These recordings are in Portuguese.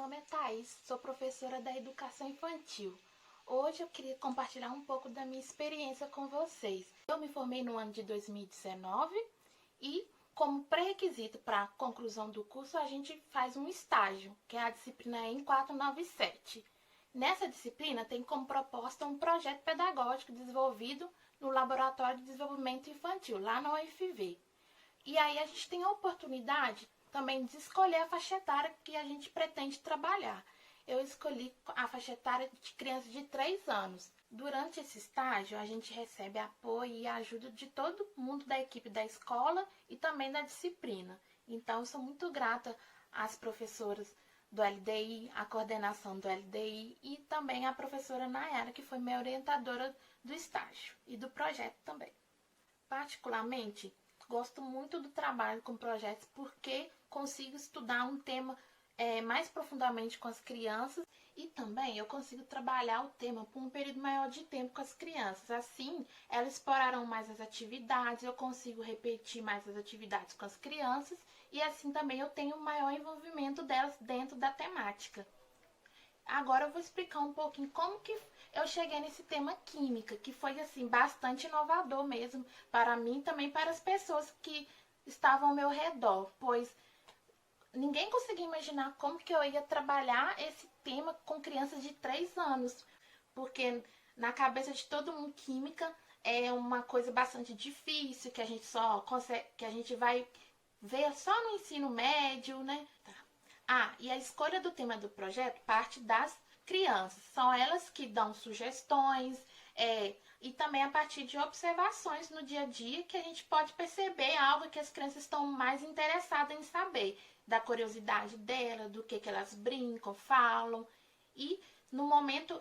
nome é Thaís, sou professora da Educação Infantil. Hoje eu queria compartilhar um pouco da minha experiência com vocês. Eu me formei no ano de 2019 e, como pré-requisito para a conclusão do curso, a gente faz um estágio, que é a disciplina EM 497. Nessa disciplina tem como proposta um projeto pedagógico desenvolvido no Laboratório de Desenvolvimento Infantil, lá na UFV. E aí a gente tem a oportunidade também de escolher a faixa etária que a gente pretende trabalhar. Eu escolhi a faixa etária de crianças de 3 anos. Durante esse estágio, a gente recebe apoio e ajuda de todo mundo da equipe da escola e também da disciplina. Então, eu sou muito grata às professoras do LDI, à coordenação do LDI e também à professora Nayara, que foi minha orientadora do estágio e do projeto também. Particularmente, gosto muito do trabalho com projetos porque consigo estudar um tema mais profundamente com as crianças e também eu consigo trabalhar o tema por um período maior de tempo com as crianças. Assim, elas explorarão mais as atividades, eu consigo repetir mais as atividades com as crianças e assim também eu tenho um maior envolvimento delas dentro da temática. Agora eu vou explicar um pouquinho como que eu cheguei nesse tema química, que foi assim bastante inovador mesmo para mim e também para as pessoas que estavam ao meu redor, pois ninguém conseguia imaginar como que eu ia trabalhar esse tema com crianças de 3 anos, porque na cabeça de todo mundo química é uma coisa bastante difícil, que a gente só consegue, que a gente vai ver só no ensino médio, né? E a escolha do tema do projeto parte das crianças. São elas que dão sugestões e também a partir de observações no dia a dia que a gente pode perceber algo que as crianças estão mais interessadas em saber, da curiosidade delas, do que elas brincam, falam. E no momento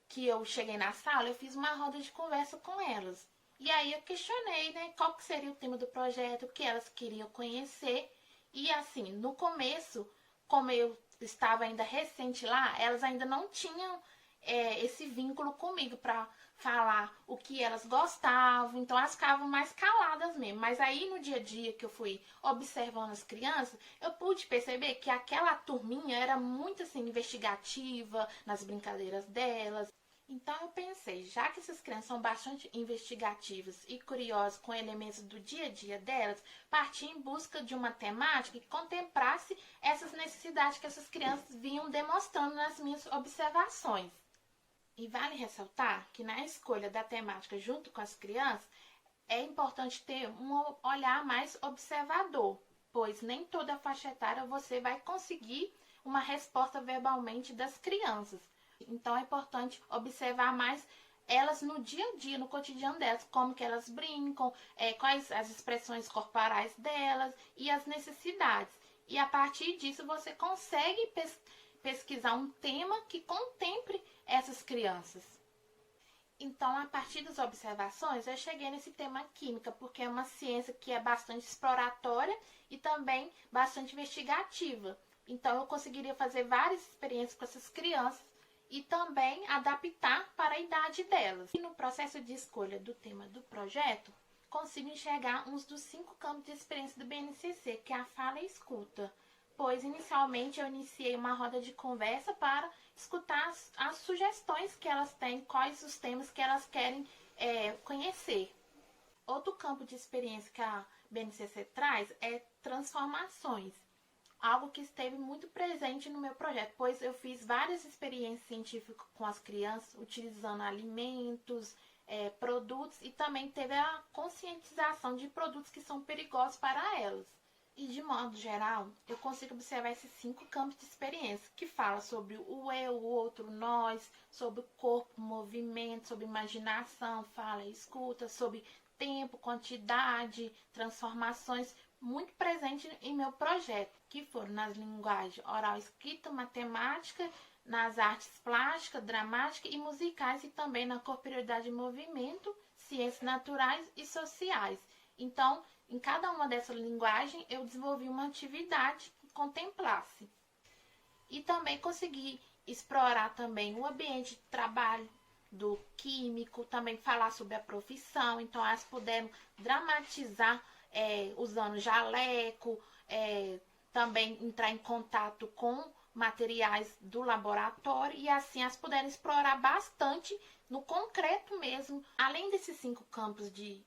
que eu cheguei na sala, eu fiz uma roda de conversa com elas. E aí eu questionei, né, qual que seria o tema do projeto, o que elas queriam conhecer. E assim, no começo, como eu estava ainda recente lá, elas ainda não tinham esse vínculo comigo para falar o que elas gostavam, então elas ficavam mais caladas mesmo. Mas aí no dia a dia que eu fui observando as crianças, eu pude perceber que aquela turminha era muito assim investigativa nas brincadeiras delas. Então eu pensei, já que essas crianças são bastante investigativas e curiosas com elementos do dia a dia delas, partir em busca de uma temática que contemplasse essas necessidades que essas crianças vinham demonstrando nas minhas observações. E vale ressaltar que na escolha da temática junto com as crianças, é importante ter um olhar mais observador, pois nem toda faixa etária você vai conseguir uma resposta verbalmente das crianças. Então é importante observar mais elas no dia a dia, no cotidiano delas, como que elas brincam, quais as expressões corporais delas e as necessidades. E a partir disso você consegue pesquisar um tema que contemple essas crianças. Então, a partir das observações, eu cheguei nesse tema química, porque é uma ciência que é bastante exploratória e também bastante investigativa. Então, eu conseguiria fazer várias experiências com essas crianças e também adaptar para a idade delas. E no processo de escolha do tema do projeto, consigo enxergar uns dos 5 campos de experiência do BNCC, que é a fala e escuta. Pois inicialmente eu iniciei uma roda de conversa para escutar as sugestões que elas têm, quais os temas que elas querem conhecer. Outro campo de experiência que a BNCC traz é transformações. Algo que esteve muito presente no meu projeto, pois eu fiz várias experiências científicas com as crianças, utilizando alimentos, produtos e também teve a conscientização de produtos que são perigosos para elas. E de modo geral, eu consigo observar esses 5 campos de experiência, que fala sobre o eu, o outro, nós, sobre o corpo, movimento, sobre imaginação, fala e escuta, sobre tempo, quantidade, transformações, muito presente em meu projeto, que foram nas linguagens oral, escrita, matemática, nas artes plásticas, dramáticas e musicais e também na corporeidade e movimento, ciências naturais e sociais. Então, em cada uma dessas linguagens, eu desenvolvi uma atividade que contemplasse. E também consegui explorar também o ambiente de trabalho do químico, também falar sobre a profissão. Então, elas puderam dramatizar usando jaleco, também entrar em contato com materiais do laboratório e assim elas puderem explorar bastante no concreto mesmo. Além desses 5 campos de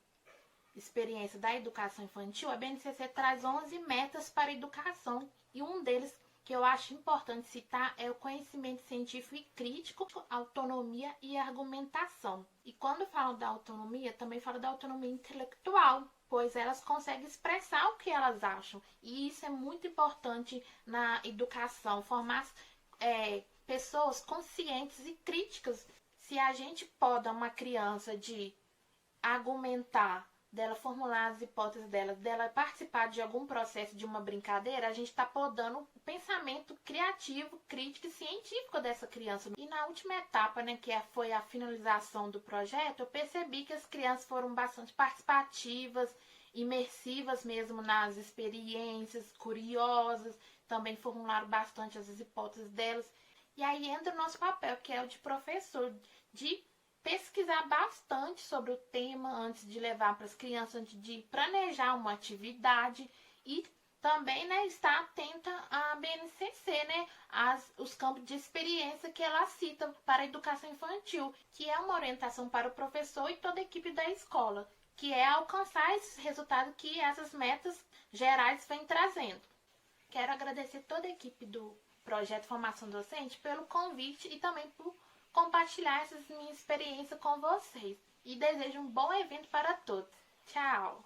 experiência da educação infantil, a BNCC traz 11 metas para a educação e um deles que eu acho importante citar é o conhecimento científico e crítico, autonomia e argumentação. E quando falo da autonomia, também falo da autonomia intelectual, pois elas conseguem expressar o que elas acham. E isso é muito importante na educação, formar pessoas conscientes e críticas. Se a gente poda uma criança de argumentar, dela formular as hipóteses dela participar de algum processo de uma brincadeira, a gente está podando o pensamento criativo, crítico e científico dessa criança. E na última etapa, né, foi a finalização do projeto, eu percebi que as crianças foram bastante participativas, imersivas mesmo nas experiências, curiosas, também formularam bastante as hipóteses delas. E aí entra o nosso papel, que é o de professor, de pesquisar bastante sobre o tema antes de levar para as crianças, antes de planejar uma atividade e também, né, estar atenta à BNCC, né, os campos de experiência que ela cita para a educação infantil, que é uma orientação para o professor e toda a equipe da escola, que é alcançar esses resultados que essas metas gerais vêm trazendo. Quero agradecer toda a equipe do Projeto Formação Docente pelo convite e também por compartilhar essa minha experiência com vocês. E desejo um bom evento para todos. Tchau!